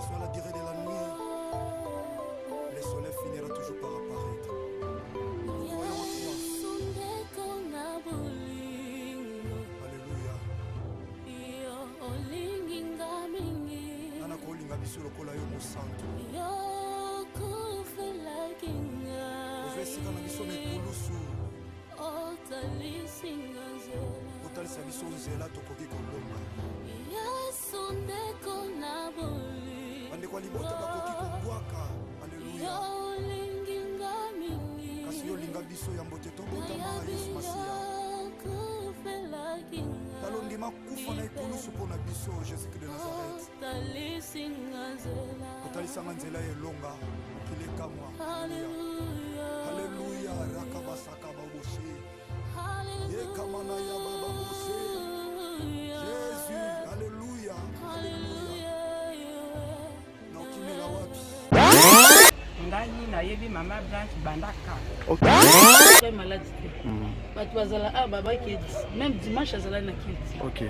soit la durée de la nuit, le soleil finira toujours par apparaître. Voyons toi. Alléluia. Nana kolinga biso lokola yo mosantu. Ovesika na biso mekulusu. Otalisa biso nzela tokoki kolonga. Bandeko libota bakoki kobwaka. Alléluia. Kasi yo linga biso ya mbote tobotama Yesu Masiya. Talondima kufa na ekulusu mpona biso Jésus-Christ de Nazareth. Otalisanga nzela elonga mokili ekamwa. Alléluia. Rakabasaka baboshe. Yekamana ya baba boshe. Jésus. Alléluia. Alléluia. Na okimela wapi? Ngani na yebi mama Blanche bandaka. Okay. Très malade. Batu bazala baba qui même dimanche azala na kiti. Ok.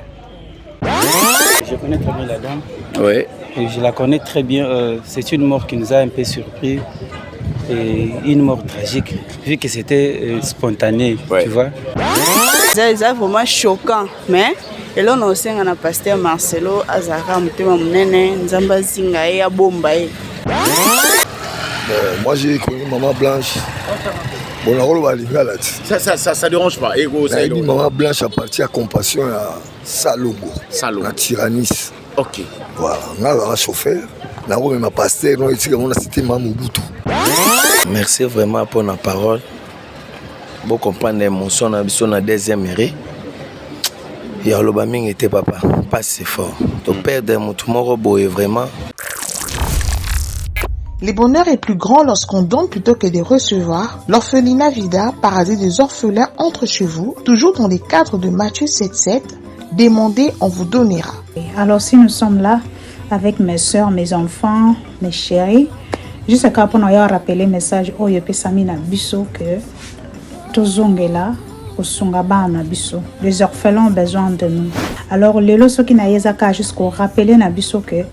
Je connais très bien la dame. Ouais. Et je la connais très bien. C'est une mort qui nous a un peu surpris. Et une mort tragique, vu que c'était spontané, ouais. Tu vois. C'est vraiment choquant. Mais, et là, on a aussi un pasteur Marcelo Azara, Nzamba Zinga et Abombaye. Moi j'ai connu Maman Blanche. Bon, la rôle va aller là. Ça dérange pas. Ego, ça dit Maman Blanche a parti à Compassion à Salongo. Salongo. À Tyrannis. Ok. Voilà. On a un chauffeur. La rôle même pasteur. On a cité Mamoubutu. Merci vraiment pour la parole. Vous comprenez l'émotion dans la deuxième mairie. Il y a le baming était papa. Pas si fort. Donc perdre mon tomorrow est vraiment. Le bonheur est plus grand lorsqu'on donne plutôt que de recevoir. L'orphelinat Vida, paradis des orphelins, entre chez vous, toujours dans les cadres de Matthieu 7,7. Demandez, on vous donnera. Alors si nous sommes là avec mes soeurs, mes enfants, mes chéris, juste pour nous rappeler le message au Yopesami na biso que tozongela osungaba na biso. Les orphelins ont besoin de nous. Alors les lois qui na yezaka jusqu'au rappeler na biso que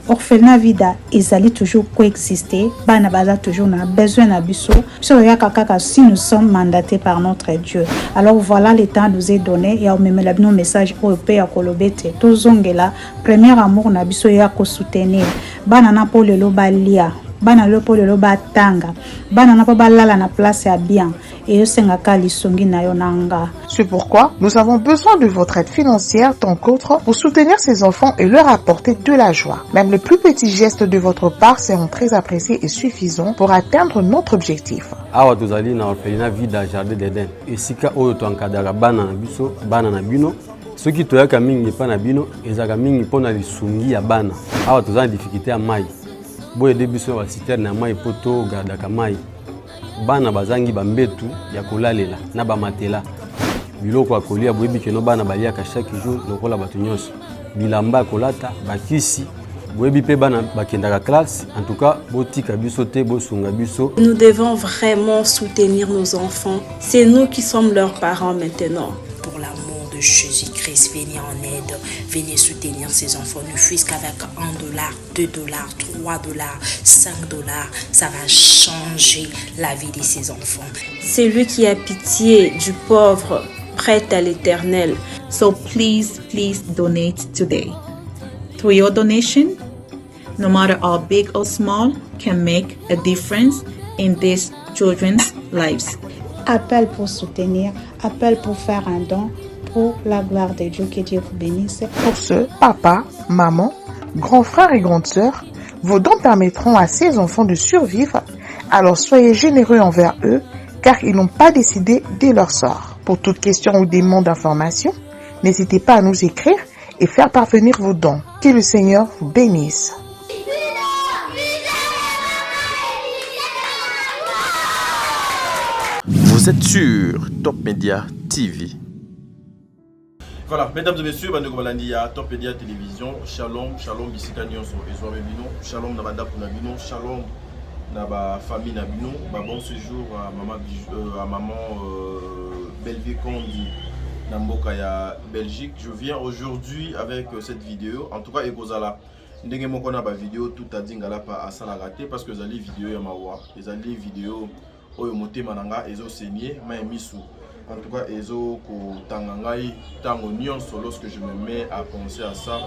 orphelinat Vida ezali toujours coexister, bana baza toujours na besoin na biso. Si nous sommes mandatés par notre Dieu. Alors voilà, le temps nous est donné et on met nos messages au Père Kolobete. Tozongela, premier amour na biso ya ko soutenir. Bana na po lelo balia. Bana lopo lelo batanga. Bana na po balala na place ya bien. Et yo sengaka lisongi na yo nanga. C'est pourquoi nous avons besoin de votre aide financière tant qu'autre pour soutenir ces enfants et leur apporter de la joie. Même les plus petits gestes de votre part seront très appréciés et suffisants pour atteindre notre objectif. Awa tozali na orphelinat Vida Jardin d'Eden. Esika oyo to encadrera bana na biso, bana na bino. Soki toyaka mingi pa na bino, ezaka mingi pona lisungi ya bana. Awa tozali na difficulté ya mai. Boye de biso ba citerne na mai poto gardaka mai. Bana bazangi bambetu ya kolalela na bamatela. Biloko ya kolia boyebi keno bana baliaka chaque jour lokola bato nyonso. Bilamba kolata bakisi boyebi pe bana bakendaka classe. En tout cas, botika biso te bosunga biso. Nous devons vraiment soutenir nos enfants. C'est nous qui sommes leurs parents maintenant. Pour l'amour de Jésus-Christ, venez en aide, venez soutenir ces enfants, ne fût-ce qu'avec $1, $2, $3, $5, ça va changer la vie de ces enfants. C'est lui qui a pitié du pauvre, prête à l'Éternel. So please donate today. Through your donation, no matter how big or small, can make a difference in these children's lives. Appel pour soutenir, appel pour faire un don pour la gloire de Dieu. Que Dieu vous bénisse. Pour ce, papa, maman, grands frères et grandes sœurs, vos dons permettront à ces enfants de survivre. Alors soyez généreux envers eux, car ils n'ont pas décidé de leur sort. Pour toute question ou demande d'information, n'hésitez pas à nous écrire et faire parvenir vos dons. Que le Seigneur vous bénisse. Vous êtes sur Top Media TV. Voilà, mesdames et messieurs, Bandeko Balandi à Top Media Télévision. Shalom, shalom, bisika nyonso ezwa bino. Shalom na banda pour bino, shalom na ba famille na bino. Bon séjour à maman Bellevue Kondi na mboka ya Belgique. Je viens aujourd'hui avec cette vidéo. En tout cas, Ekozala. ndenge moko na ba vidéo tout a dingala pa asala raté parce que zali vidéo ya mawa ezali vidéo oyo motema nanga ezo saigner ma misu. En tout cas, ezo ko tangangai tango nyonso lorsque je me mets à penser à ça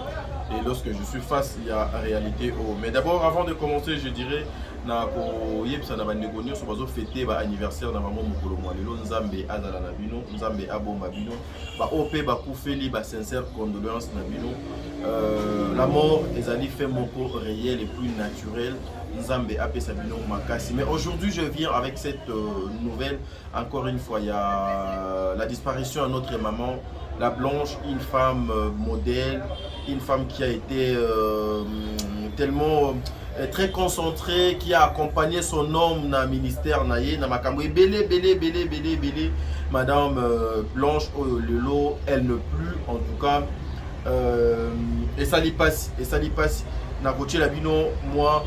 et lorsque je suis face à réalité. Mais d'abord, avant de commencer, je dirais na ko yebisa na bandeko nyonso bazo fêter ba anniversaire na maman mokolo mwa lelo nzambe azala na bino, nzambe abomba bino, ba ope ba kufeli ba sincère condoléances na bino. La mort ezali fait moko réel et plus naturel. Nzambe apesa bino makasi. Mais aujourd'hui, je viens avec cette nouvelle. Encore une fois, il y a la disparition de notre maman, la Blanche, une femme modèle, une femme qui a été tellement très concentrée, qui a accompagné son homme dans le ministère naïe, dans makambo belé. Madame Blanche Lelo, elle ne plus en tout cas. Et ça lui passe. Na coaché la bino moi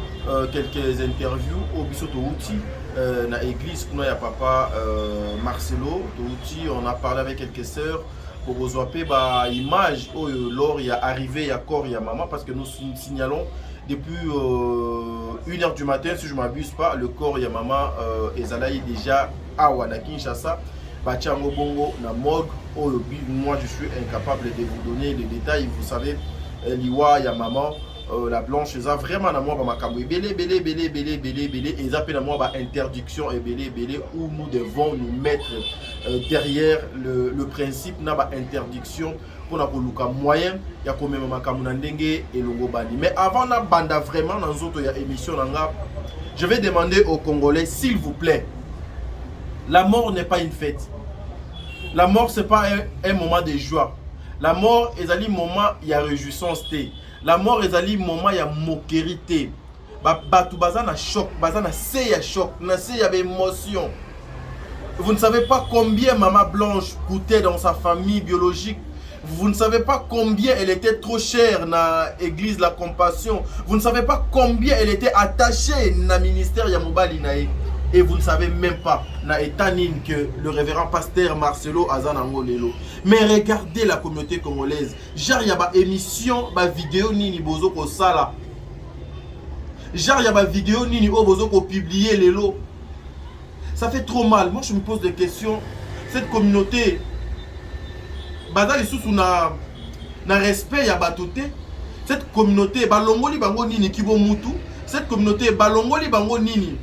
quelques interviews au bisoto outil na église kuna ya papa Marcelo outil, on a parlé avec quelques sœurs pour rezoaper ba image oh lors il y a arrivé il y a corps il y a maman parce que nous signalons depuis 1h du matin si je m'abuse pas le corps il y a maman ezalaï déjà à Wana Kinshasa bachango bongo na morgue oh moi je suis incapable de vous donner les détails vous savez liwa il y a maman la Blanche, ils ont vraiment à moi belé et ils appellent à moi interdiction et belé où nous devons nous mettre derrière le principe n'a pas interdiction pour la moyen il y a quand même makamundenge et longobani. Mais avant la banda vraiment dans autres émission je vais demander aux Congolais s'il vous plaît, la mort n'est pas une fête, la mort c'est pas un moment de joie, la mort est un moment il y a réjouissance. La mort est un moment il y a moquerie. Batu bazana choc, bazana seya choc, na seya émotion. Vous ne savez pas combien maman Blanche coûtait dans sa famille biologique. Vous ne savez pas combien elle était trop chère dans l'église La Compassion. Vous ne savez pas combien elle était attachée dans le ministère Yamobali nae. Et vous ne savez même pas na étanine que le révérend pasteur Marcelo Azanango Lelo. Mais regardez la communauté congolaise. Genre il y a ba émission, ba vidéo nini bozo ko sala. Genre il y a ba vidéo nini o bozo ko publier Lelo. Ça fait trop mal. Moi je me pose des questions. Cette communauté bazali sous na respect ya batoté. Cette communauté balongoli bango nini kibo mutu. Cette communauté balongoli bango nini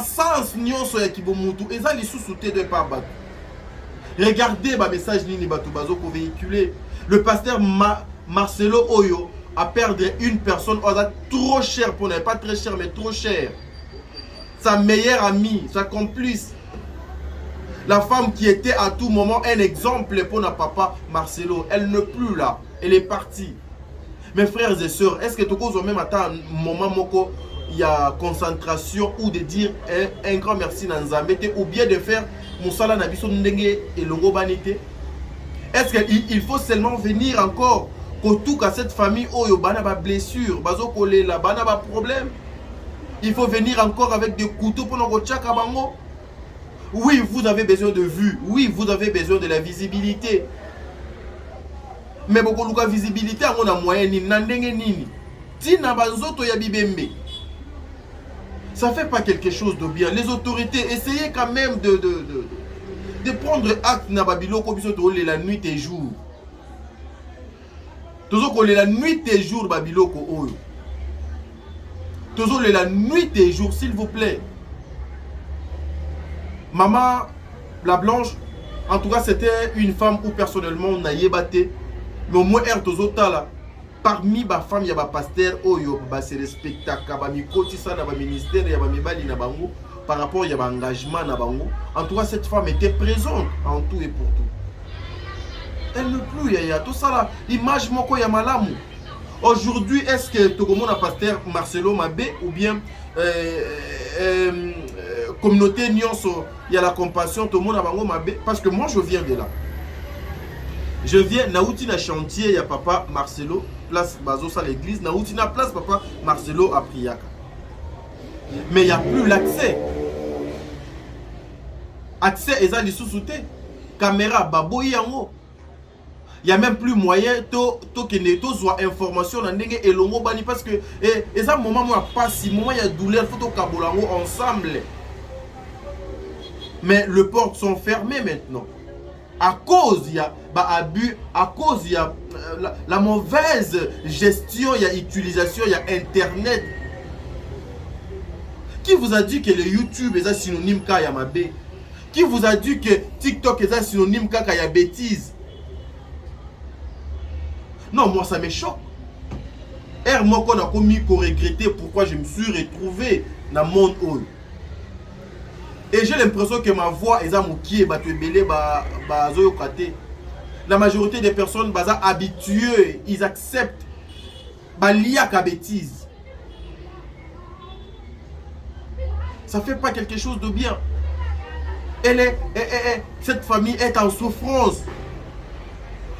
sens nyonso ya kibomutu ezali sous-souté de par bato. Regardez ba message nini bato bazo ko véhiculer. Le pasteur Marcelo Oyo a perdu une personne trop cher pour pas très cher mais trop cher. Sa meilleure amie, sa complice. La femme qui était à tout moment un exemple pour notre papa Marcelo, elle n'est plus là, elle est partie. Mes frères et sœurs, est-ce que tu as même à un moment moko il y a concentration ou de dire un grand merci dans Nzambete ou bien de faire Moussala Nabiso Ndenge et Longo Banité? Est-ce qu'il faut seulement venir encore pour tout à cette famille où il y a des blessures, il y a des problèmes? Il faut venir encore avec des couteaux pour nous tchaka bango? Oui, vous avez besoin de vue. Oui, vous avez besoin de la visibilité. Mais beaucoup de visibilité, on a moyen ni nandenge nini. Tina bazoto ya bibembe. Ça fait pas quelque chose de bien. Les autorités, essayez quand même de prendre acte na babiloko bisoto la nuit et jour. Toujours la nuit et jour babiloko oyo. Toujours la nuit et jour, s'il vous plaît. Maman, la Blanche, en tout cas, c'était une femme où personnellement on a yébaté. Mais au moins, parmi les femmes, il y a des pasteurs qui se respectent, qui ministère, par rapport à l'engagement. En tout cas, cette femme était présente en tout et pour tout. Elle ne plus, il y a tout ça là. L'image, il y a malamu. Aujourd'hui, est-ce que tout le monde a pasteur Marcelo Mabé ou bien communauté Nyonso, il y a la compassion, tout le monde a Mabé? Parce que moi, je viens de là. Je viens, naouti na chantier, il y a papa Marcelo, place Bazosa l'église, naouti na place papa Marcelo à Priaka. Mais il n'y a plus l'accès. Accès, ils ont sous-souté. Caméra, babo yango. Il n'y a même plus moyen de soit information et longo bani parce que et ça moment moi pas si moment il y a douleur faut kabolango ensemble. Mais les portes sont fermées maintenant. À cause il y a abus, à cause il y a la mauvaise gestion, il y a utilisation, il y a internet. Qui vous a dit que le YouTube est synonyme kaya mabe? Qui vous a dit que TikTok est synonyme kaya bêtise? Non, moi ça me choque. Moi qu'on a commis qu'on regretter pourquoi je me suis retrouvé dans le monde où. Et j'ai l'impression que ma voix est qui est belé la majorité des personnes sont habituées, ils acceptent liya ka bêtise. Ça fait pas quelque chose de bien. Cette famille est en souffrance.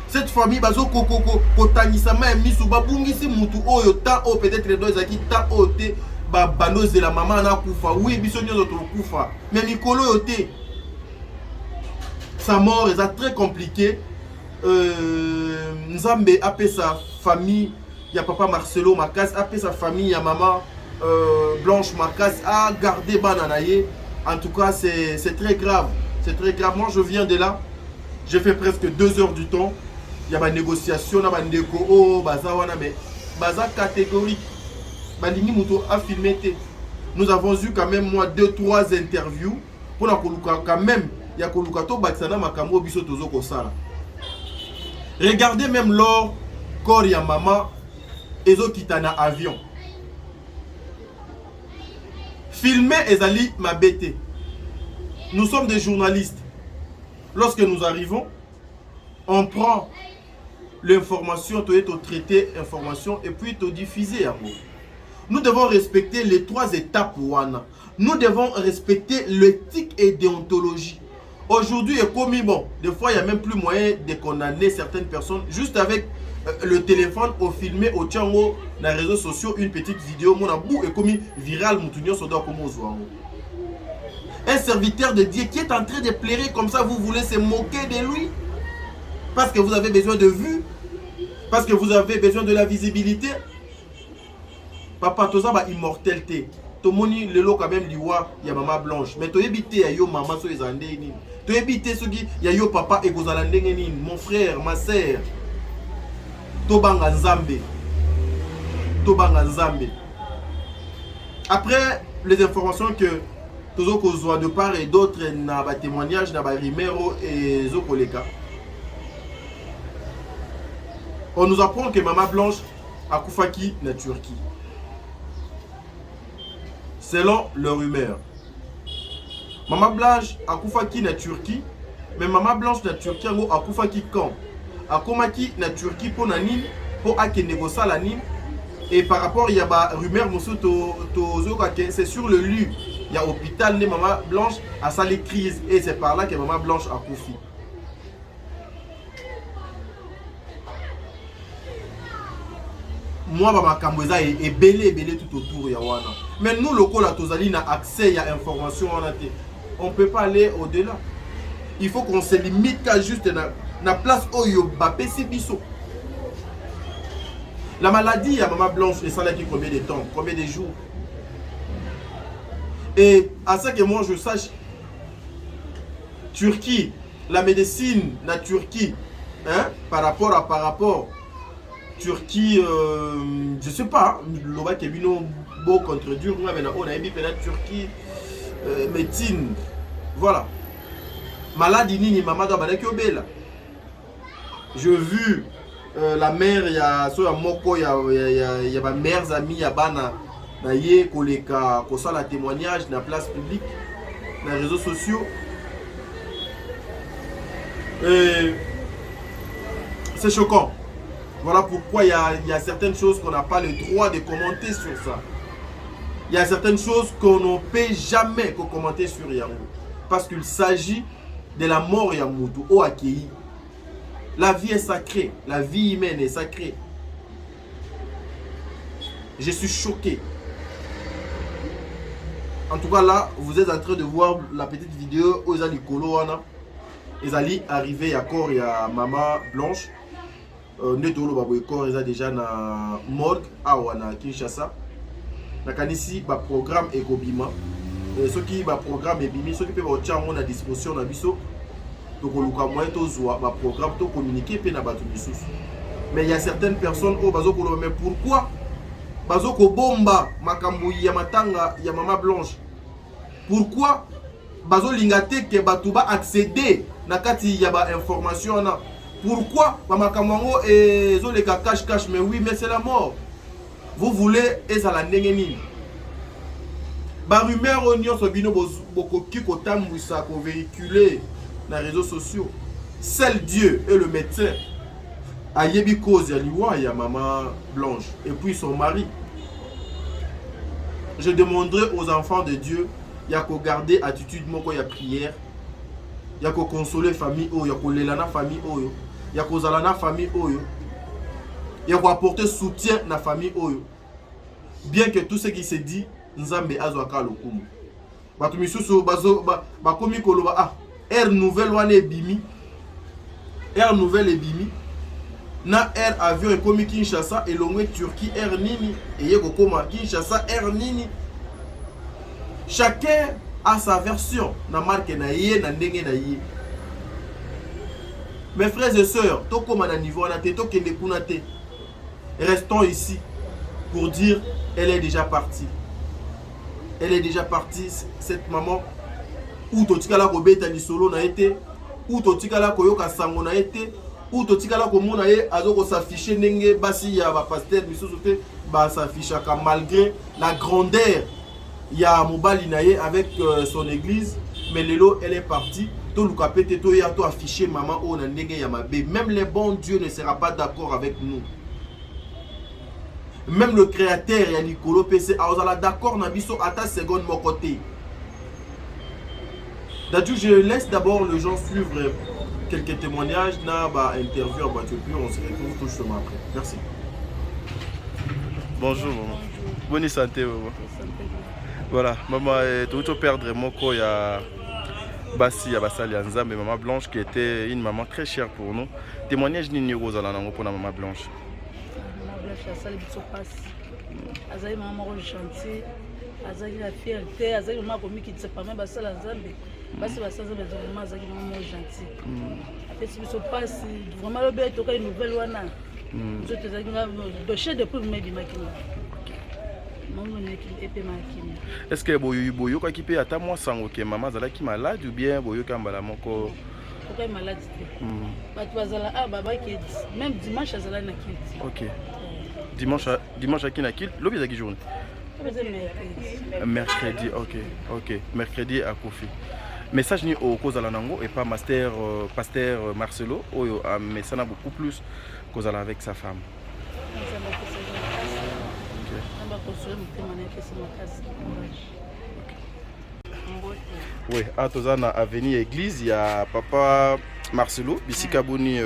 Cette famille bazo kotanisama misu babungisi mutu oyo ta o peut-être les deux aki ta ote ba banos de la maman na kufa oui biso nyozo to kufa mais mikolo yote sa mort est très compliqué. Nzambe appelle sa famille, il y a papa Marcelo Makas, appelle sa famille, il y a maman Blanche Makas à garder bananaye. En tout cas c'est très grave, c'est très grave. Moi je viens de là, j'ai fait presque 2 heures du temps. Il y a des négociations, il y a des négociations, mais baza catégorique. Balingi Mouto a filmé. Nous avons eu quand même 2-3 interviews pour la quand même il y a Kolukato Baksana Makambo Biso Tozo Kosala. Regardez même lors corps ya maman ezo kitana avion. Filmer ezali mabete. Nous sommes des journalistes. Lorsque nous arrivons, on prend l'information, tu es au traité information et puis tu diffuser. Nous devons respecter les 3 étapes. Nous devons respecter l'éthique et déontologie. Aujourd'hui, comme bon, des fois il n'y a même plus moyen de condamner certaines personnes juste avec le téléphone au filmer au tchango dans les réseaux sociaux une petite vidéo mon abou et comme viral moutunio soda comme un serviteur de Dieu qui est en train de pleurer comme ça, vous voulez se moquer de lui parce que vous avez besoin de vues, parce que vous avez besoin de la visibilité. Papa toza ba immortalité. Tomoni lelo quand même liwa ya maman Blanche. Mais to ebité ya yo maman so ezande ni. To ebité soki ya yo papa ekozala ndenge ni, mon frère, ma sœur. Tobanga Nzambe. Tobanga Nzambe. Après les informations que tozo kozwa de part et d'autre na ba témoignage na ba rimero et zokoleka. On nous apprend que maman Blanche a koufaki na Turquie. Selon leur rumeur. Maman Blanche a koufaki na Turquie, mais maman Blanche na Turquie a koufaki quand? A komaki na Turquie pour nani, pour akende la nini. Et par rapport il y a ba rumeur mosu c'est sur le lieu. Il y a hôpital de maman Blanche a sali crise et c'est par là que maman Blanche a koufi. Moi, ma Kamboza est belé tout autour. Mais nous, le col à Tozali, n'a accès à l'information. On ne peut pas aller au-delà. Il faut qu'on se limite à juste la place où il y a biso. La maladie à maman Blanche, ça là qui combien de temps, combien de jours. Et à ça que moi je sache, Turquie, la médecine, la Turquie, hein, par rapport. Turquie, je sais pas, l'Oba qui est beau contre dur, mais on a mis la Turquie, médecine, voilà. Maladie ni maman d'Abalek Obela. J'ai vu la mère, il y a sur la moko, il y a ma mère amie, il y a bana, naïe, koleka, kosa la témoignage dans la place publique, dans les réseaux sociaux. C'est choquant. Voilà pourquoi il y a certaines choses qu'on n'a pas le droit de commenter sur ça. Il y a certaines choses qu'on ne peut jamais commenter sur Yango. Parce qu'il s'agit de la mort Yamoutou au Akei. La vie est sacrée. La vie humaine est sacrée. Je suis choqué. En tout cas là, vous êtes en train de voir la petite vidéo où ils ont les colos. Ils allaient arriver à corps et à maman Blanche. Netolo Baboyko est déjà na morgue awa na Kinshasa. Na kanisi ba programme ekobima. Ceux qui ba programme ebimi, ceux qui peuvent avoir à disposition na biso. Donc on luka moyen to zoa ba programme to communiquer pe na batu bisusu. Mais il y a certaines personnes au bazo ko mais pourquoi bazo ko bomba makambo ya matanga ya Mama Blanche? Pourquoi bazo lingate ke batu ba accéder na kati ya ba information na? Pourquoi Mamakamwango et Zoleka cache, mais oui, mais c'est la mort. Vous voulez et ça la nengeni. Ba rumeur onyo so bino boko kiko tamwisa ko véhiculer dans les réseaux sociaux. Seul Dieu et le médecin a yebi cause ya liwa ya Maman Blanche et puis son mari. Je demanderai aux enfants de Dieu ya ko garder attitude moko ya prière. Ya ko consoler famille oyo, ya ko lelana famille oyo. Ya ko zalana famille oyo. Ya ko apporter soutien na famille oyo. Bien que tout ce qui se dit Nzambe azwaka lokumu. Batu misusu bazo ba komi koloba ah air nouvelle wana ebimi. Air nouvelle ebimi. Na air avion ekomi Kinshasa et longwe Turquie air nini et yeko koma Kinshasa air nini. Chacun a sa version na marque na yé na ndenge na yé. Mes frères et sœurs, to comme à niveau na te to kende kuna te. Restons ici pour dire elle est déjà partie. Elle est déjà partie cette maman ou to tikala ko beta ni solo na été ou to tikala ko yoka sango na été ou to tikala ko mona ye azoko s'afficher ndenge basi ya ba pasteur misusu te ba s'affichaka malgré la grandeur ya mobali na ye avec son église mais lelo elle est partie. Tout le capete to ya to afficher maman o na ndenge ya mabe. Même le bon Dieu ne sera pas d'accord avec nous. Même le créateur ya Nicolo PC a d'accord na biso à ta seconde mon côté. D'ailleurs je laisse d'abord les gens suivre quelques témoignages na ba interview en voiture puis on se retrouve tout chemin après. Merci. Bonjour maman. Bonne santé maman. Voilà, maman tout perdre moko ya Basi Abasali Nzambe, Maman Blanche, qui était une maman très chère pour nous. Témoignage ni Rosalanango pour la Maman Blanche. Maman Blanche, elle a salé son passe. Elle a maman gentille, elle a la fierté, elle a maman comme qui ne sait pas même Basali Nzambe. Basi Basali Nzambe, elle a maman gentille. Après si son passe, vraiment le bête, il y a une nouvelle wana. Je te dis que le chef de poule m'a dit makina. Est-ce que boyo quoi qui peut attendre moi sans que maman zala qui malade ou bien boyo kambala moko pourquoi malade bah tu vas là ah baba qui même dimanche zala na kilt. OK. Dimanche à qui na kilt lobi za qui journée mercredi. OK. Mercredi à Kofi. Message ni au cause la nango et pas pasteur Marcelo oyo mais ça n'a beaucoup plus cause avec sa femme. Oui, à Tozana avenue église, il y a papa Marcelo, Bissika Boni,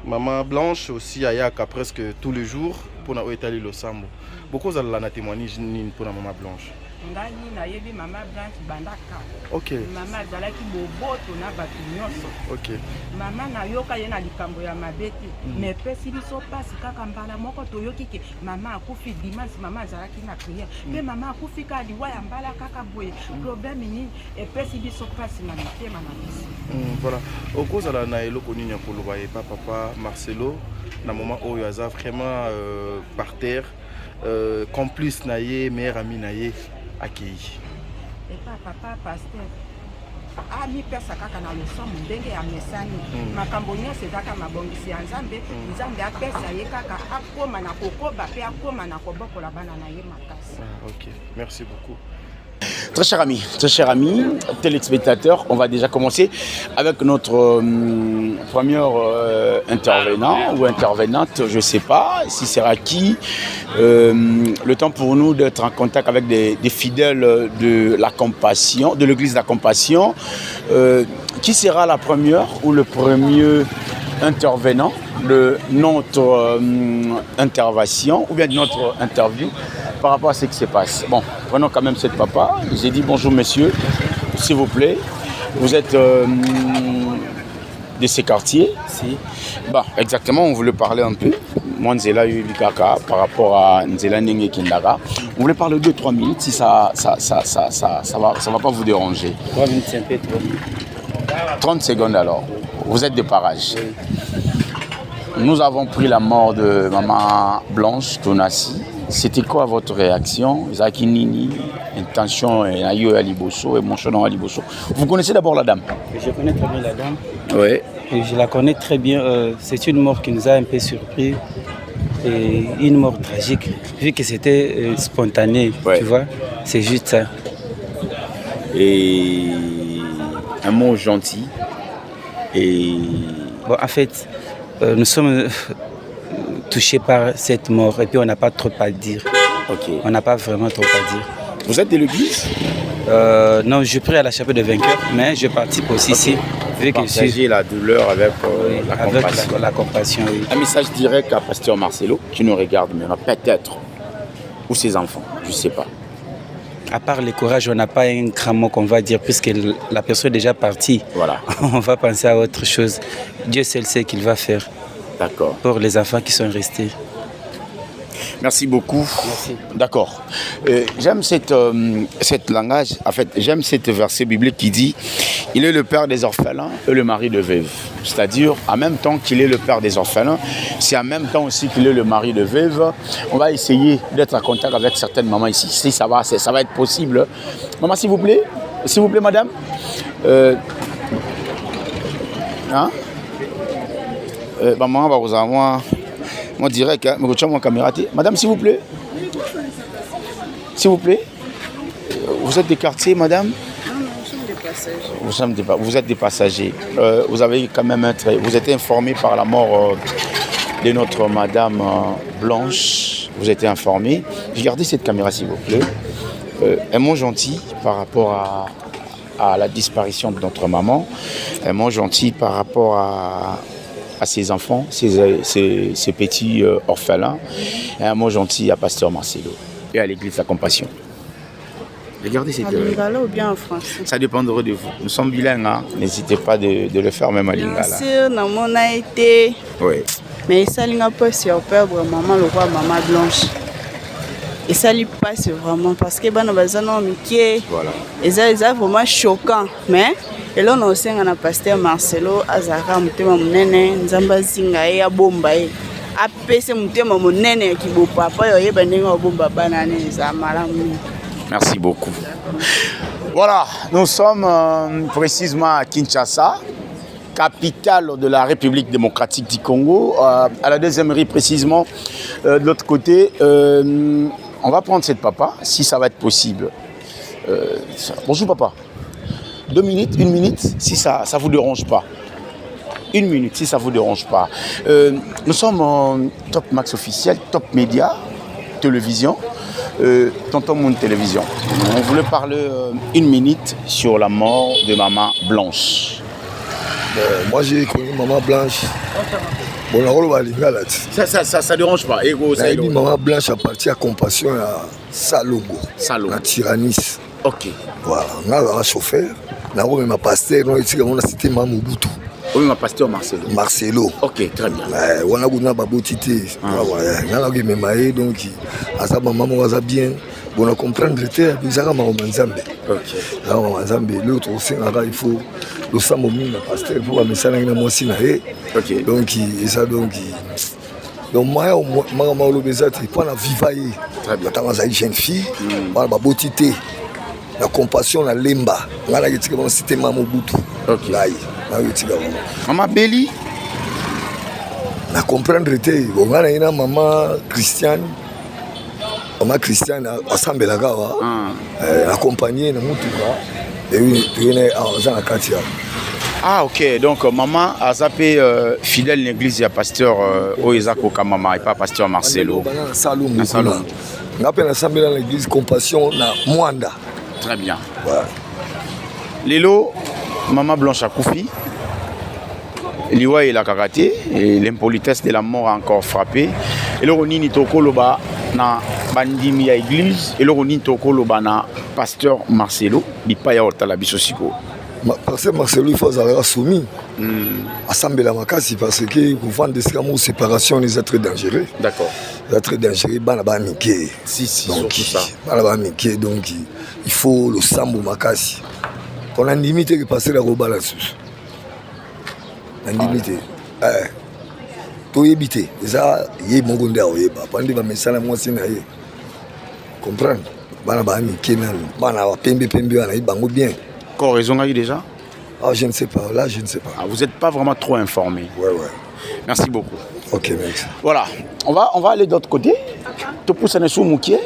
maman Blanche aussi, à Yaka presque tous les jours pour nous étaler le sambo. Beaucoup de la témoigner pour la maman Blanche. Maman Blanche bandaka. OK. Maman zalaki boboto na batu nyonso. OK. Maman na yoka ye na likambo ya mabeti. Mais pesi biso pasi kaka mbala moko toyoki ke maman akufi dimanche maman zalaki na prière. Mais maman akufi ka liwa ya mbala kaka boye. Problème ni et pesi biso pasi na mitema na biso. Voilà. Au cause la na eloko nini koloba et papa Marcelo na moment où il a vraiment par terre complice na ye meilleur ami na ye accueilli. Et papa pasteur ami pesa kaka na leçon ndenge ya mesani makambo nyonso ezaka mabongisi ya Nzambe Nzambe apesa ye kaka akoma na kokoba pe akoma na kobokola bana na ye makasi. OK, merci beaucoup. Très chers amis, téléspectateurs, on va déjà commencer avec notre premier intervenant ou intervenante, je ne sais pas si sera qui. Le temps pour nous d'être en contact avec des fidèles de la Compassion, de l'église de la Compassion. Qui sera la première ou le premier intervenant de notre intervention ou bien de notre interview par rapport à ce qui se passe. Bon, prenons quand même cette papa. J'ai dit bonjour monsieur, s'il vous plaît. Vous êtes de ces quartiers. Si. Bon, exactement, on voulait parler un peu. Moi, Nzela Yubikaka, par rapport à Nzela Nenge Kindaka. On voulait parler 2-3 minutes si ça va pas vous déranger. 3 minutes, c'est un peu trop. 30 secondes alors. Vous êtes de Parage. Nous avons pris la mort de maman Blanche Tonassi. C'était quoi votre réaction? Zaki Nini, intention Ayo Aliboso, émotion Aliboso. Vous connaissez d'abord la dame? Je connais très bien la dame. Oui. Et je la connais très bien. C'est une mort qui nous a un peu surpris. Et une mort tragique. Vu que c'était spontané, tu vois. C'est juste ça. Et un mot gentil. Et bon, en fait, nous sommes touchés par cette mort et puis on n'a pas trop à dire. Okay. On n'a pas vraiment trop à dire. Vous êtes de l'église? Non, je prie à la chapelle de vainqueurs, mais je participe aussi ici. Vu que je suis la douleur avec la compassion. La compassion, oui. Un message direct à Pasteur Marcelo qui nous regarde maintenant, peut-être. Ou ses enfants, je ne sais pas. À part le courage, on n'a pas un grand mot qu'on va dire, puisque la personne est déjà partie. Voilà. On va penser à autre chose. Dieu seul sait qu'il va faire. D'accord. Pour les enfants qui sont restés. Merci beaucoup. Merci. D'accord. J'aime cette langage, en fait, j'aime cette verset biblique qui dit « Il est le père des orphelins et le mari de veuve ». C'est-à-dire, en même temps qu'il est le père des orphelins, c'est en même temps aussi qu'il est le mari de veuve. On va essayer d'être en contact avec certaines mamans ici, si ça va être possible. Maman, s'il vous plaît, madame. Maman, va vous avoir... Moi direct, hein, mais caméra. Madame, s'il vous plaît. S'il vous plaît. Vous êtes des quartiers, madame? Non, nous sommes des passagers. Vous êtes des passagers. Vous avez quand même vous êtes informé par la mort de notre madame Blanche. Vous êtes informé. Regardez cette caméra, s'il vous plaît. Un mot gentil par rapport à la disparition de notre maman. Un mot gentil par rapport à ses enfants, ses petits orphelins, et un mot gentil à Pasteur Marcelo et à l'église La Compassion. Regardez cette... En lingala ou bien en français? Ça dépendra de vous. Nous sommes bilingues, hein? N'hésitez pas de le faire même en lingala. Bien sûr, dans mon a été... Oui. Mais ça n'a pas sur perdre maman, le roi, maman Blanche. Et ça lui passe vraiment parce que voilà. Et ça est vraiment choquant. Mais et là on sait qu'on a Pasteur Marcelo Azara mutema munene nzamba zinga ya bomba e apese mutema munene ki bo papa yo yeba ndenge bomba banane za malamu. Merci beaucoup. Voilà, nous sommes précisément à Kinshasa, capitale de la République démocratique du Congo, à la deuxième rue précisément. De l'autre côté, on va prendre cette papa, si ça va être possible. Bonjour papa. 2 minutes, 1 minute, si ça vous dérange pas. 1 minute, si ça vous dérange pas. Nous sommes en Top Max officiel, Top Média, télévision, Tonton Moon Télévision. On voulait parler 1 minute sur la mort de maman Blanche. Moi j'ai connu maman Blanche. Ça dérange pas. Maman Blanche a parti à Compassion à Salongo, à Tyrannis. Ok. Voilà, on a un chauffeur. On a un pasteur, on a cité Mamouboutou. Oui, ma pasteur Marcelo. Marcelo. Ok, très bien. On a une babotité. On a un donc, à sa maman, on a bien. On a comprendre le terre, puis ça va m'enzambe. Ok. L'autre aussi, il faut le samomine, le pasteur, pour la message dans mon signe. Ok. Donc, et ça, donc moi, le baiser, c'est pas la vivaille. Très bien. Quand on a une jeune fille, on a la babotité. La compassion, la lemba. On a dit que c'était Mamouboutou. Ok. Maman Béli. On a comprendre le terre. On a une maman Christiane. Maman Christiane a semblé la gare. Accompagnée de Moutouka. Et oui, on est à Katia. Ah ok, donc maman a zappé fidèle l'église et pasteur Oezako Kamama et pas pasteur Marcelo. Salon. On appelle ensemble dans l'église Compassion na Mwanda. Très bien. Ouais. Lelo, maman Blanche a Koufi. Liwa et la karaté et l'impolitesse de la mort a encore frappé. Et le Ronini Tokoloba na bandimi à église et le Ronini Tokoloba na pasteur Marcelo. Il pas y avoir la bisosiko. Parce que Marcelo, il faut avoir soumis. Assemblée la makasi parce que pour vendre des scams séparation, ils sont très dangereux. D'accord. Ils sont très dangereux. Banaba Mickey. Si, donc, surtout ça. Banaba Mickey, donc il faut le sambo makasi. On a limité de passer la roba là-dessus. Indemnité. Tout éviter. Et ça, il y a mon gondé à Oyeba. Pendant que je me sens moi, c'est naïe. Comprendre. Banaba Mickey, Banaba Pembe, Bango bien. Encore raison déjà? Ah, je ne sais pas. Là, je ne sais pas. Ah, vous n'êtes pas vraiment trop informé. Ouais. Merci beaucoup. Ok, mec. Voilà. On va aller de l'autre côté. Tout pour ça, sous Moukier.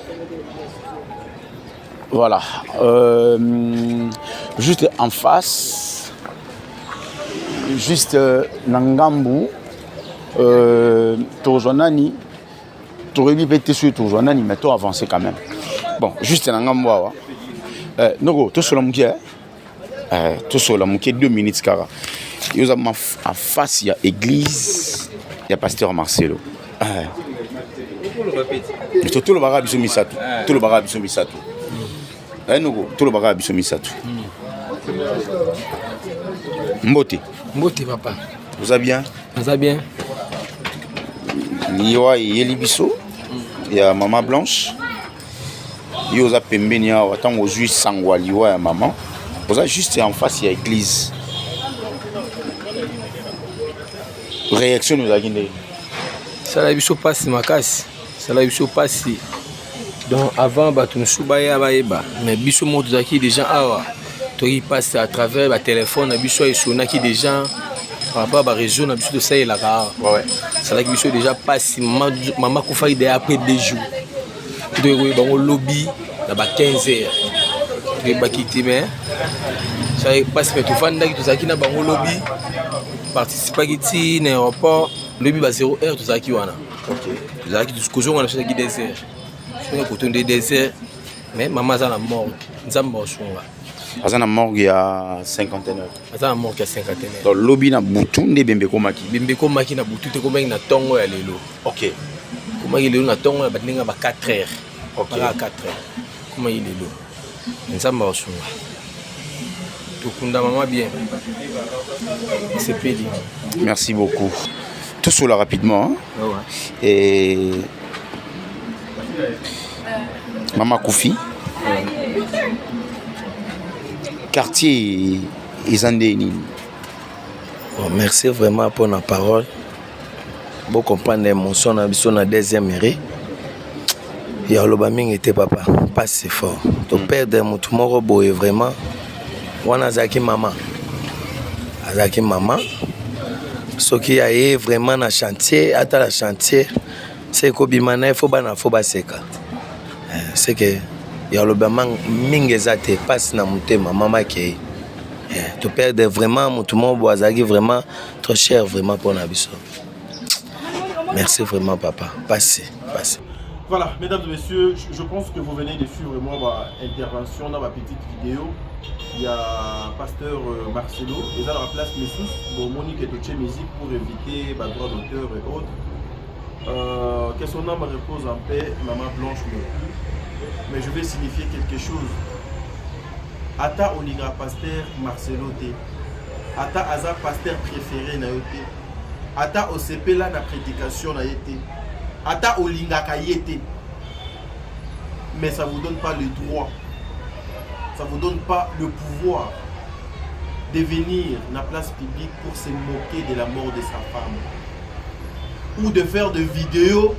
Voilà. Juste en face. Juste Nangambu. Tourjonani. Tourébi pété sur Tourjonani, mais toi avancé quand même. Bon, juste Nangambu. Nogo, tout sur la Moukier. Tout sur la Moukier, 2 minutes, cara. Et vous avez en face, il y a l'église, il y a pasteur Marcelo. Tout le barabi sont mis ça tout. Tout le barabi sont mis ça tout. Tout le barabi sont mis ça tout. Mbote. Mbote, papa. Vous allez bien? Vous allez bien? Il y a Yelibiso, il y a Maman Blanche. Il y a Pembenia, attends, aux juifs Sangwali, ouais, maman. Vous avez juste en face, il y a l'église. Réaction nous a guidé. Ça l'a vu se passer ma casse. Ça l'a vu se passer. Donc avant, tu nous soubaya baïba. Mais biso moto zaki des gens awa. Tu passes à travers le téléphone, biso et sona qui des gens par rapport à réseau, na biso de ça et la car. Ouais. Ça l'a biso déjà passé. Maman koufa idée après 2 jours. Tu dois dans le lobby, là-bas 15h. Tu dois quitter mais ça passe mais tu fais ndaki tout ça qui na bango lobby. Participer ici dans l'aéroport, le but 0h tout ça qui wana. OK. Tout ça qui discussion on a fait qui désert. Je suis côté de désert mais maman a la morgue. Nzamba osunga. Azana morgue il y a 50 ans. Azana morgue il y a 50 ans. Donc lobby na butu nde bembeko maki. Bembeko maki na butu te komaki na tongo ya lelo. OK. Komaki lelo na tongo ya batinga ba 4h. OK. Ba 4h. Komaki lelo. Nzamba osunga. Maman bien. C'est pédé. Merci beaucoup. Tout cela rapidement. Hein? Ouais. Et Maman Koufi. Quartier Isandéni. Bon, merci vraiment pour la parole. Bon comprendre l'émotion na biso na 2e mairie. Ya lobaming était papa. Pas si fort. To perdre mutu moko boye vraiment. Wana zaki maman. Azaki maman. Ce qui a vraiment na chantier, ata la chantier, c'est que bimana faut ba seka. C'est que ya lobamang mingezate passe na mutema maman qui to perdre vraiment mutu mo boazaki vraiment trop cher vraiment pour na biso. Merci vraiment papa. Passez. Voilà, mesdames et messieurs, je pense que vous venez de suivre moi ma intervention dans ma petite vidéo. Il y a pasteur Marcelo, et là, dans la place Messous, bon, Monique est touché musique pour éviter les droits d'auteur et autres. Que son âme repose en paix, Maman Blanche non plus. Mais je vais signifier quelque chose. Ata Oliga pasteur Marcelo T. Ata Aza pasteur préféré na yote. Ata OCP là na prédication na yote. Ata Olinga Kayete. Mais ça ne vous donne pas le droit. Ça ne vous donne pas le pouvoir de venir dans la place publique pour se moquer de la mort de sa femme. Ou de faire des vidéos.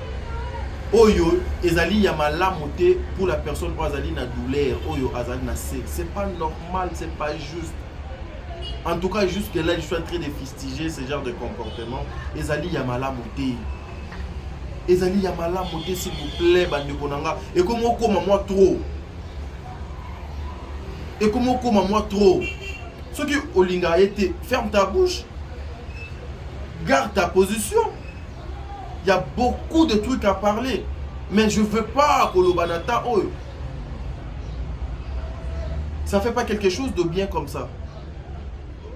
Oyo, ezali yamala moté pour la personne pour azali na douleur. Oyo, azali na sexe. C'est pas normal, c'est pas juste. En tout cas, jusque là, je suis en train de fustiger ce genre de comportement. Ezali yamala moté. Ezali yamala moté, s'il vous plaît, bande konanga. Et comment moi trop? Et comment moi trop? Ce qui Olinga a été, ferme ta bouche, garde ta position. Il y a beaucoup de trucs à parler, mais je ne veux pas que le banata, ça ne fait pas quelque chose de bien comme ça.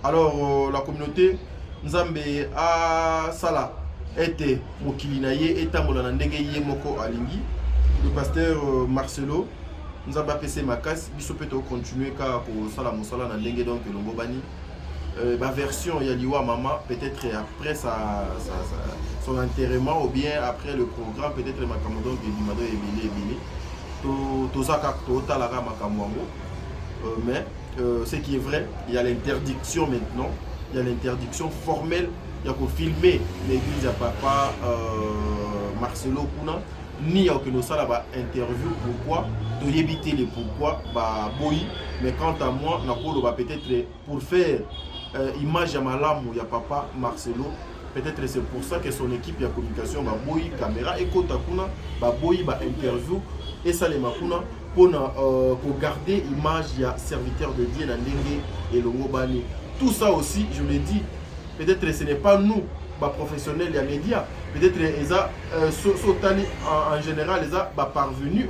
Alors la communauté, Nzambe a Sala était Mokilinaye et Tamolanandege Moko Alingi, le pasteur Marcelo. nous avons passé ma casse, biso peut continuer car pour ça la mosala na ndenge donc longo bani. Ma version Yaliwa Mama peut-être après son enterrement ou bien après le programme peut-être ma camondon que Dimado et Bili tout ça total la makamwango mais ce qui est vrai il y a l'interdiction maintenant il y a l'interdiction formelle il y a qu'on filmer l'église à papa Marcelo Kuna ni à aucun ça là interview pourquoi de éviter les pourquoi bah boy mais quant à moi Nakolo va peut-être pour faire image à Malamu il y a papa Marcelo peut-être c'est pour ça que son équipe de communication va boy caméra et kota kuna va boy va interview et ça les makuna pour garder image il y a serviteur de Dieu na ndenge et le ngobani tout ça aussi je le dis peut-être ce n'est pas nous bah professionnels les médias peut-être ils a en général ils a parvenu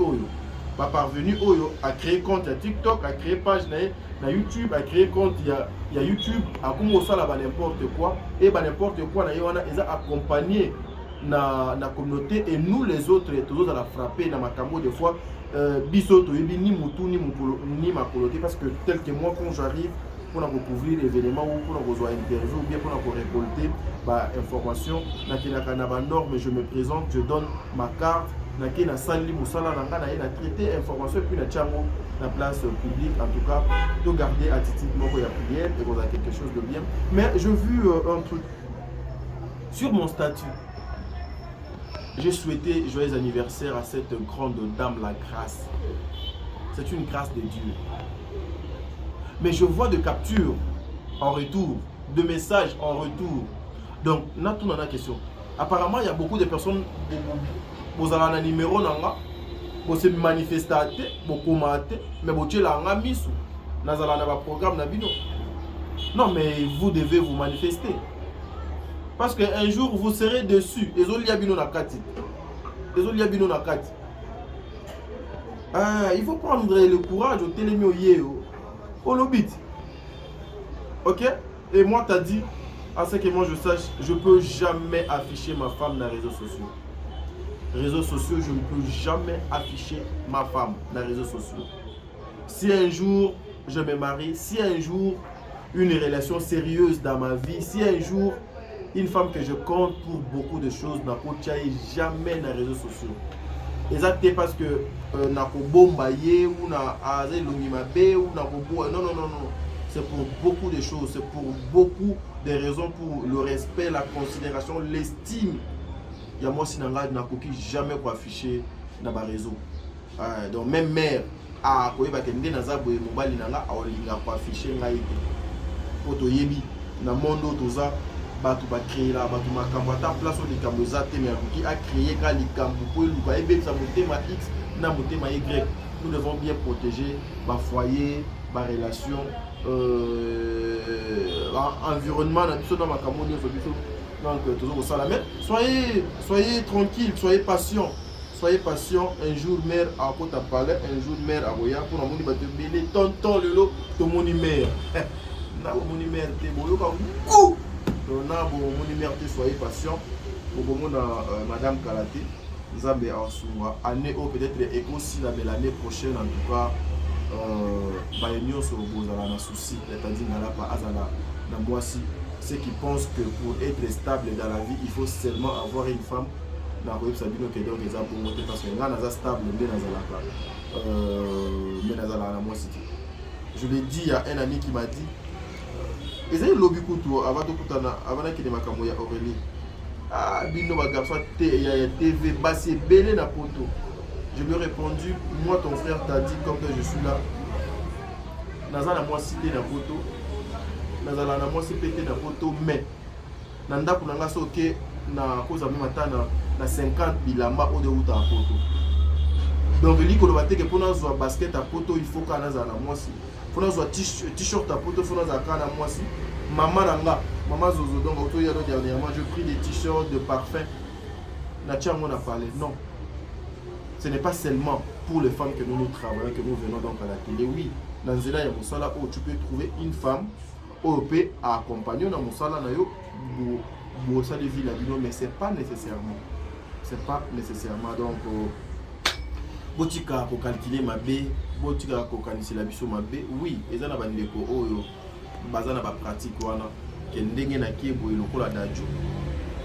à créer compte à TikTok, à créer page na YouTube, à créer compte il y a YouTube, à comment ça là n'importe quoi et n'importe quoi na yona ils a accompagné na communauté et nous les autres tous à la frapper na makambo des fois biso to yebi ni mutu ni ma communauté parce que tel que moi quand j'arrive pour couvrir l'événement ou pour avoir interview ou bien pour récolter information na norme je me présente je donne ma carte na sali musala na traité information et puis na tchango la place publique en tout cas de garder attitude moko ya prière et qu'on a quelque chose de bien mais je vu un truc sur mon statut j'ai souhaité joyeux anniversaire à cette grande dame la grâce c'est une grâce de Dieu mais je vois de captures en retour de messages en retour donc on a tout dans la question apparemment il y a beaucoup de personnes vous avez un numéro nanga vous se manifester vous commenter mais vous avez un misu nazala na programme na bino non mais vous devez vous manifester parce que un jour vous serez dessus ezolia bino na kati il faut prendre le courage au télémio yeo au lobit ok et moi t'as dit à ce que moi je sache je peux jamais afficher ma femme dans les réseaux sociaux. Réseaux sociaux, je ne peux jamais afficher ma femme dans les réseaux sociaux. Si un jour je me marie, si un jour une relation sérieuse dans ma vie, si un jour une femme que je compte pour beaucoup de choses n'a pas jamais dans les réseaux sociaux. Exactement parce que n'a pas bombaye ou n'a pas longimabe ou n'a pas non. C'est pour beaucoup de choses, c'est pour beaucoup de raisons, pour le respect, la considération, l'estime. Il y a moi si n'a jamais pour afficher dans le réseau. Donc même mère a quoi va kende na za boye mobali nanga aolinga pour afficher ngai te. Poto yebi na mondo toza batu ba créer là batu makambo ta place au likambo za te mais qui a créé ka likambo pour luka ebe sa motema X na motema Y. Nous devons bien protéger ma foyer, ma relation environnement na biso na makambo nyo biso. Donc toujours ça la même. Soyez tranquille, soyez patient. Soyez patient. Un jour mère à Kota Palais, un jour mère à Boya pour la moni batte belé tonton lelo to moni mère. Na moni mère te boyo ka kou. Na moni mère te soyez patient. Pour mona madame Kalate, Nzambe en souma année ou peut-être aussi l'année prochaine en tout cas bayenyo so bozala na souci, c'est-à-dire na la pa azala na moisi. Ceux qui pensent que pour être stable dans la vie, il faut seulement avoir une femme. Parce que stable, je l'ai dit, il y a un ami qui m'a dit ils ont lobby kutu avant qu'il m'a Aurélie. Ah, bino ma garçon TV bassé belé na poto. Je lui ai répondu, moi ton frère t'a dit comme je suis là. Nazala moi cité na poto. Nazala na moi c'est pété na poto mais nanda kunanga soke na cause même matana na 50 bilamba au de route à poto. Donc il dit que le baté que pour nous jouer basket à poto il faut qu'on nazala moi si. Pour nous jouer t-shirt à poto faut nous akana moi si. Maman nanga, maman zozo donc auto ya dernièrement je pris des t-shirts de parfum. Na tia on a parlé non. Ce n'est pas seulement pour les femmes que nous travaillons que nous venons donc à la télé. Oui, dans Zela ya musala où tu peux trouver une femme OP à accompagner dans musala na yo bo ça de vie la mais c'est pas nécessairement. C'est pas nécessairement donc botika ko calculer mabe botika ko kanisela biso mabe oui eza na bandeko oyo baza na ba pratique wana ke ndenge na kie boye lokola dajo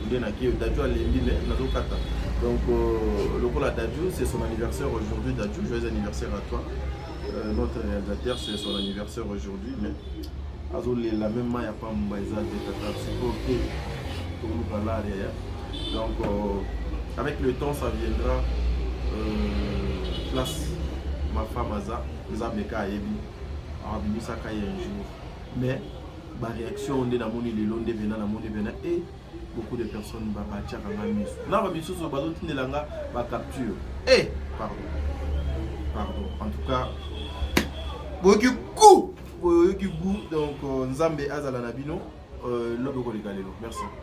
ndenge na kie dajo alendi ne nazokata donc lokola dajo c'est son anniversaire aujourd'hui dajo joyeux anniversaire à toi notre réalisateur c'est son anniversaire aujourd'hui mais azolela même ma ya pamba eza de tata c'est ok pour nous parler donc avec le temps ça viendra place ma femme aza Meka Ayebi abibisaka un jour mais ma réaction on est dans mon île londe vena na mon vena et beaucoup de personnes ba batia kanga miso na ba biso so bazo tinelanga ba capture pardon en tout cas boki ku donc nzambe azala na bino loboko legalelo merci.